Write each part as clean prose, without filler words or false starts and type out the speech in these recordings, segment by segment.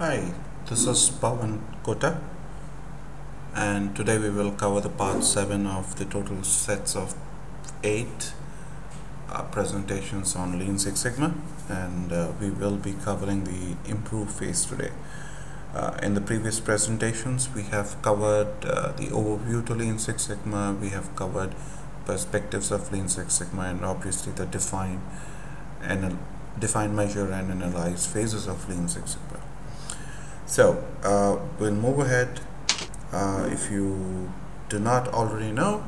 Hi, this is Pavan Kota, and today we will cover the part 7 of the total sets of 8 presentations on Lean Six Sigma, and we will be covering the improve phase today. In the previous presentations, we have covered the overview to Lean Six Sigma, we have covered perspectives of Lean Six Sigma, and obviously the define, measure, and analyze phases of Lean Six Sigma. So we'll move ahead. If you do not already know,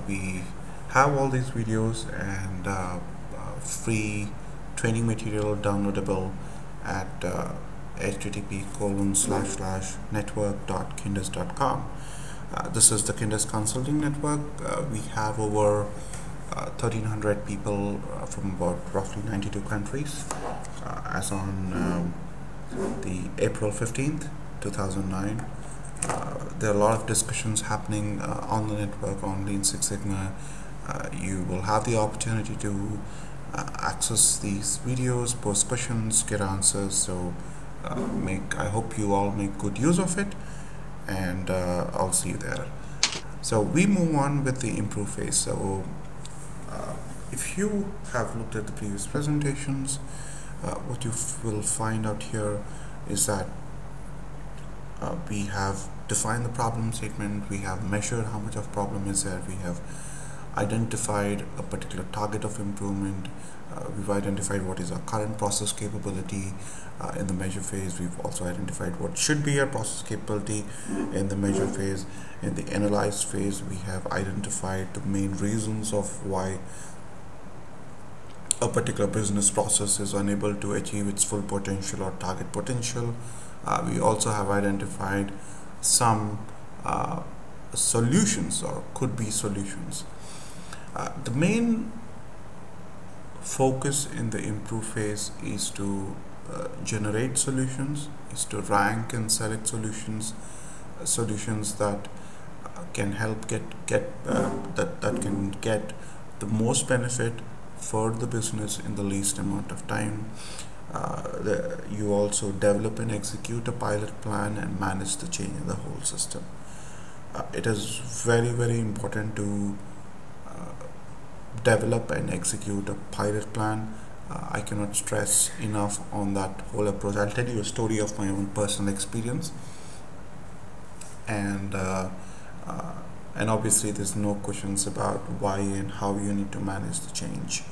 we have all these videos and free training material downloadable at http://network.kinduz.com. This is the KINDUZ Consulting Network. We have over 1,300 people from about roughly 92 countries as on the April 15th, 2009. There are a lot of discussions happening on the network on Lean Six Sigma. You will have the opportunity to access these videos, post questions, get answers. So I hope you all make good use of it, and I'll see you there. So we move on with the improve phase. So if you have looked at the previous presentations, what you will find out here is that we have defined the problem statement, we have measured how much of problem is there, we have identified a particular target of improvement, we've identified what is our current process capability in the measure phase, we've also identified what should be our process capability in the measure phase. In the analyze phase, we have identified the main reasons of why a particular business process is unable to achieve its full potential or target potential. We also have identified some solutions or could be solutions. The main focus in the improve phase is to generate solutions, is to rank and select solutions that can help that can get the most benefit for the business in the least amount of time. You also develop and execute a pilot plan and manage the change in the whole system. It is very important to develop and execute a pilot plan. I cannot stress enough on that whole approach. I'll tell you a story of my own personal experience, and obviously there's no questions about why and how you need to manage the change.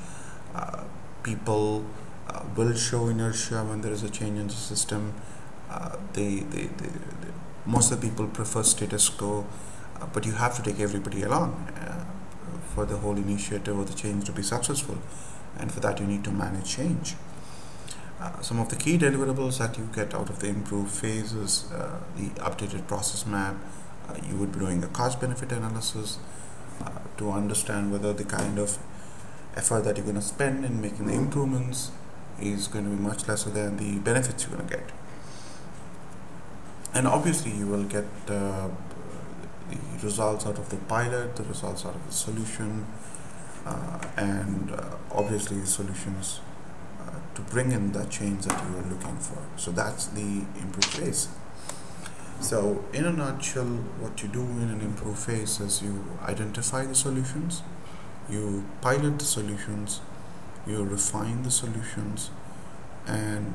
People will show inertia when there is a change in the system. Most of the people prefer status quo, but you have to take everybody along for the whole initiative or the change to be successful, and for that you need to manage change. Some of the key deliverables that you get out of the improve phase is the updated process map. You would be doing a cost benefit analysis to understand whether the kind of effort that you're going to spend in making the improvements is going to be much lesser than the benefits you're going to get. And obviously you will get the results out of the pilot, the results out of the solution, and obviously the solutions to bring in that change that you are looking for. So that's the improve phase. So in a nutshell, what you do in an improve phase is you identify the solutions, you pilot the solutions, you refine the solutions, and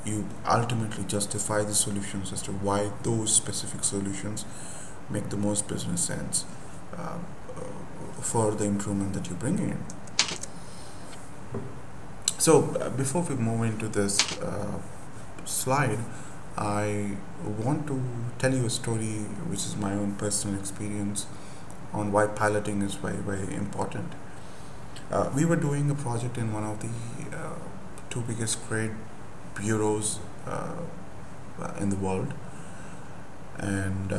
you ultimately justify the solutions as to why those specific solutions make the most business sense for the improvement that you're bringing in. So before we move into this slide, I want to tell you a story which is my own personal experience on why piloting is very important. We were doing a project in one of the two biggest trade bureaus in the world, and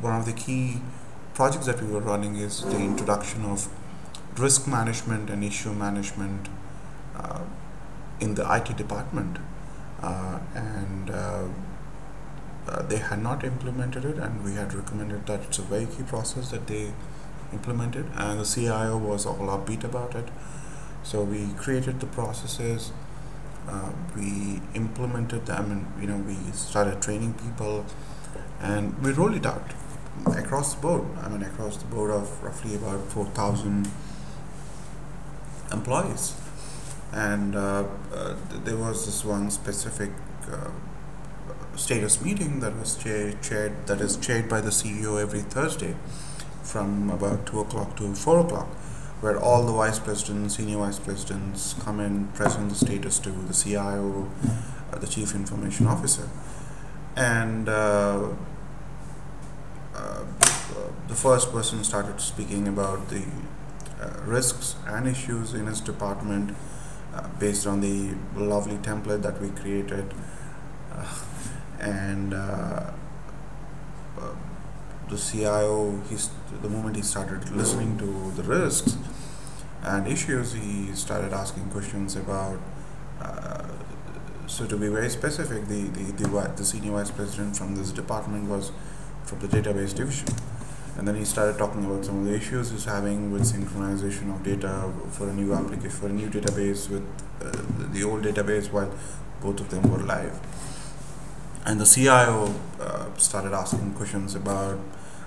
one of the key projects that we were running is the introduction of risk management and issue management in the IT department, and they had not implemented it, and we had recommended that it's a very key process that they implemented, and the CIO was all upbeat about it. So we created the processes, We implemented them, and we started training people, and we rolled it out across the board. Across the board of roughly about 4,000 employees. And there was this one specific status meeting that was chaired by the CEO every Thursday from about 2 o'clock to 4 o'clock, where all the vice presidents, senior vice presidents come and present the status to the CIO, the chief information officer. And the first person started speaking about the risks and issues in his department based on the lovely template that we created. And the CIO, the moment he started listening to the risks and issues, he started asking questions about. So to be very specific, the senior vice president from this department was from the database division, and then he started talking about some of the issues he's having with synchronization of data for a new application, for a new database with the old database, while both of them were live. And the CIO started asking questions about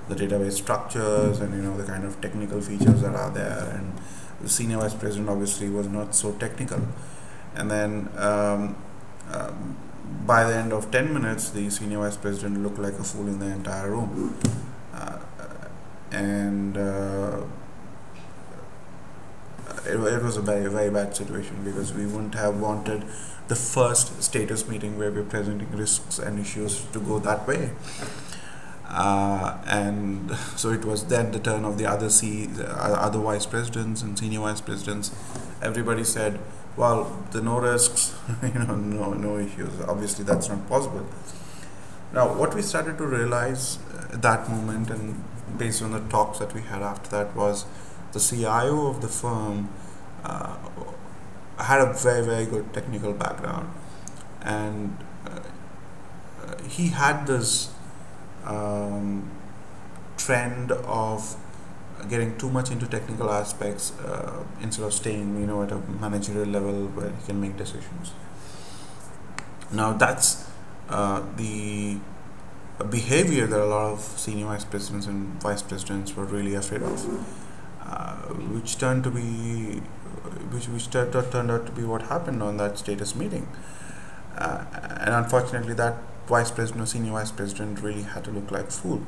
the database structures and the kind of technical features that are there. And the senior vice president obviously was not so technical. And then by the end of 10 minutes, the senior vice president looked like a fool in the entire room. And it was a very, very bad situation, because we wouldn't have wanted the first status meeting where we're presenting risks and issues to go that way. And so it was then the turn of the other vice presidents and senior vice presidents. Everybody said, well, there are no risks, no issues. Obviously, that's not possible. Now, what we started to realize at that moment, and based on the talks that we had after that, was the CIO of the firm had a very, very good technical background, and he had this trend of getting too much into technical aspects instead of staying, at a managerial level where he can make decisions. Now, that's the behavior that a lot of senior vice presidents and vice presidents were really afraid of, which turned out to be what happened on that status meeting. And unfortunately, that vice president or senior vice president really had to look like a fool.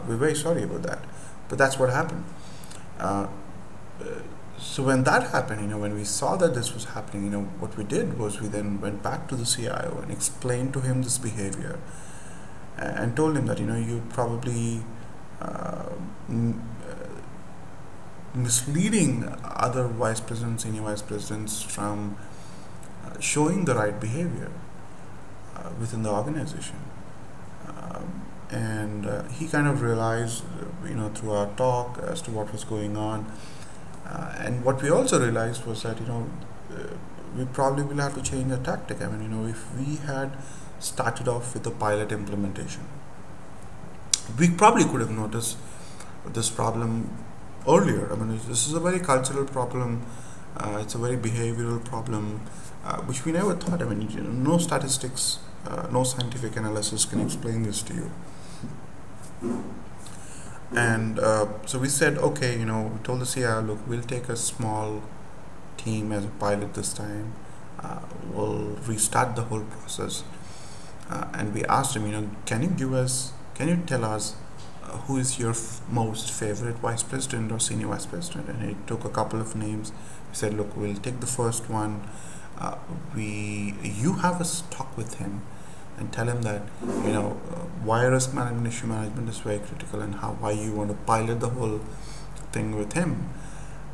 We're very sorry about that, but that's what happened. So when that happened, when we saw that this was happening, what we did was we then went back to the CIO and explained to him this behavior, and told him that you probably misleading other vice presidents, senior vice presidents from showing the right behavior within the organization. And he kind of realized, through our talk as to what was going on. And what we also realized was that, we probably will have to change our tactic. If we had started off with a pilot implementation, we probably could have noticed this problem earlier. This is a very cultural problem. It's a very behavioral problem, which we never thought. No statistics, no scientific analysis can explain this to you. And so we said, okay, we told the CIO, look, we'll take a small team as a pilot this time. We'll restart the whole process. And we asked him, can you tell us who is your most favorite vice president or senior vice president? And he took a couple of names. We said, look, we'll take the first one. You have a talk with him and tell him that why risk management, issue management is very critical, and why you want to pilot the whole thing with him.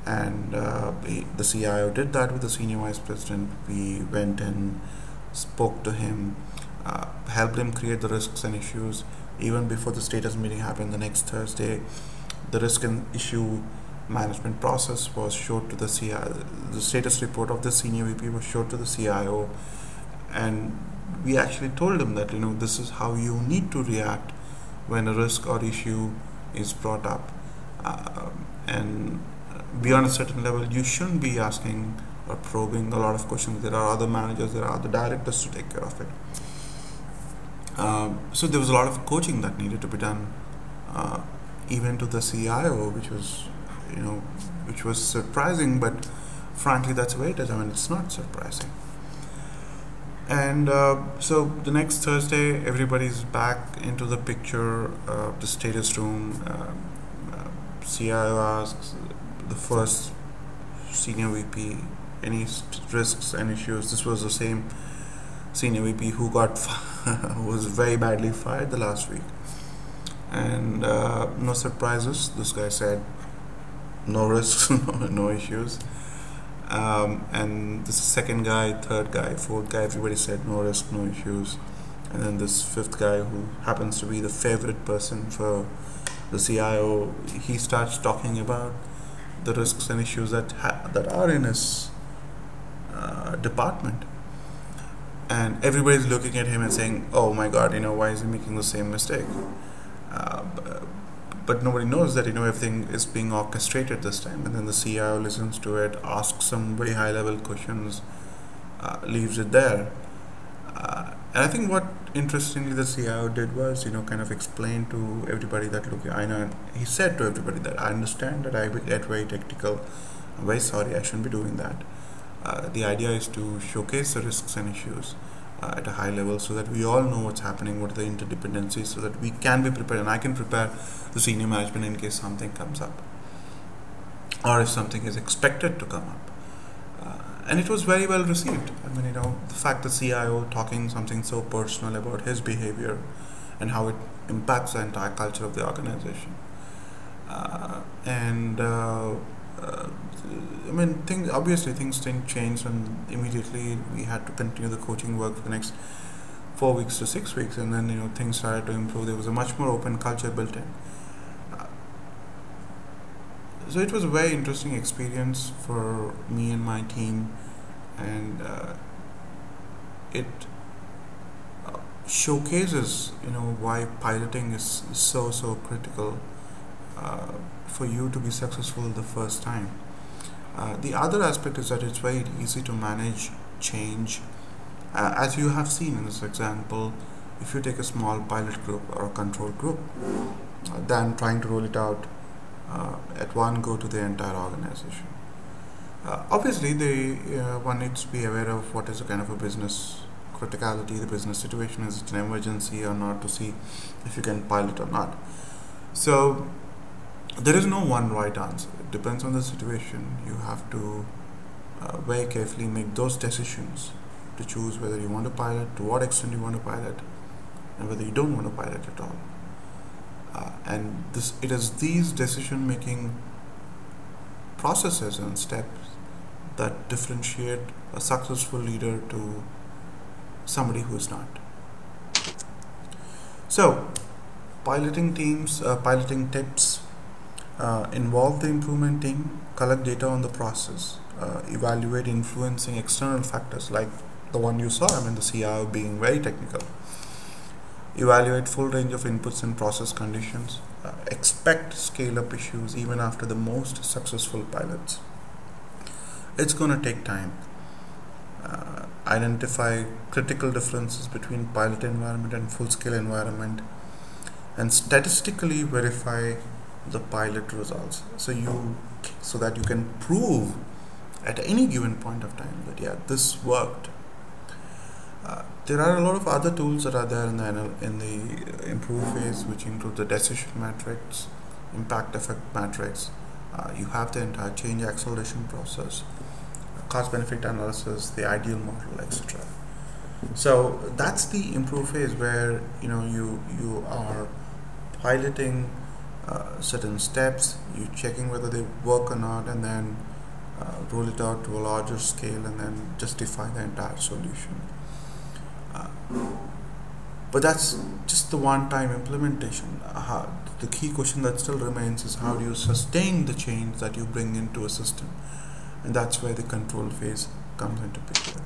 And the CIO did that with the senior vice president. We went and spoke to him, helped him create the risks and issues. Even before the status meeting happened the next Thursday, the risk and issue management process was showed to the CIO. The status report of the senior VP was showed to the CIO, and we actually told him that this is how you need to react when a risk or issue is brought up, and beyond a certain level, you shouldn't be asking or probing a lot of questions. There are other managers, there are other directors to take care of it. So there was a lot of coaching that needed to be done, even to the CIO, which was surprising, but frankly, that's the way it is. I mean, it's not surprising. And so the next Thursday, everybody's back into the picture, the status room. CIO asks the first senior VP any risks and issues. This was the same senior VP who got who was very badly fired the last week. And no surprises. This guy said no risks, no issues. And this second guy, third guy, fourth guy, everybody said no risk, no issues. And then this fifth guy, who happens to be the favorite person for the CIO, he starts talking about the risks and issues that are in his department. And everybody's looking at him and saying, oh my God, why is he making the same mistake? But nobody knows that everything is being orchestrated this time. And then the CIO listens to it, asks some very high level questions, leaves it there. And I think what interestingly the CIO did was kind of explain to everybody that, look, I know, he said to everybody that I understand that I will get very technical. I'm very sorry, I shouldn't be doing that. The idea is to showcase the risks and issues at a high level, so that we all know what's happening, what are the interdependencies, so that we can be prepared, and I can prepare the senior management in case something comes up, or if something is expected to come up. And it was very well received. I mean, the fact that CIO talking something so personal about his behavior and how it impacts the entire culture of the organization. I mean, things didn't change, and immediately we had to continue the coaching work for the next 4 weeks to 6 weeks, and then things started to improve. There was a much more open culture built in. So it was a very interesting experience for me and my team, and it showcases why piloting is so critical for you to be successful the first time. The other aspect is that it's very easy to manage change, as you have seen in this example. If you take a small pilot group or a control group, than trying to roll it out at one go to the entire organization. Obviously, one needs to be aware of what is a kind of a business criticality, the business situation, is it an emergency or not, to see if you can pilot or not. So there is no one right answer. It depends on the situation. You have to very carefully make those decisions to choose whether you want to pilot, to what extent you want to pilot, and whether you don't want to pilot at all. And it is these decision-making processes and steps that differentiate a successful leader to somebody who is not. So, piloting tips involve the improvement team, collect data on the process, evaluate influencing external factors like the one you saw, the CIO being very technical. Evaluate full range of inputs and process conditions. Expect scale-up issues even after the most successful pilots. It's going to take time. Identify critical differences between pilot environment and full-scale environment, and statistically verify the pilot results, so that you can prove at any given point of time that this worked. There are a lot of other tools that are there in the improve phase, which include the decision matrix, impact effect matrix. You have the entire change acceleration process, cost benefit analysis, the ideal model, etc. So that's the improve phase, where you are piloting certain steps, you checking whether they work or not, and then roll it out to a larger scale, and then justify the entire solution. But that's just the one-time implementation. The key question that still remains is, how do you sustain the change that you bring into a system? And that's where the control phase comes into picture.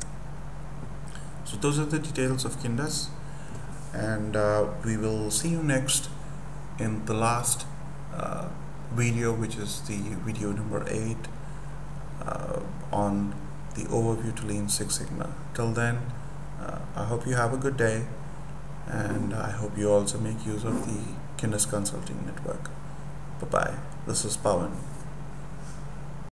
So those are the details of KINDUZ, and we will see you next in the last video, which is the video number 8 on the overview to Lean Six Sigma. Till then, I hope you have a good day, and I hope you also make use of the KINDUZ Consulting Network. Bye bye. This is Pavan.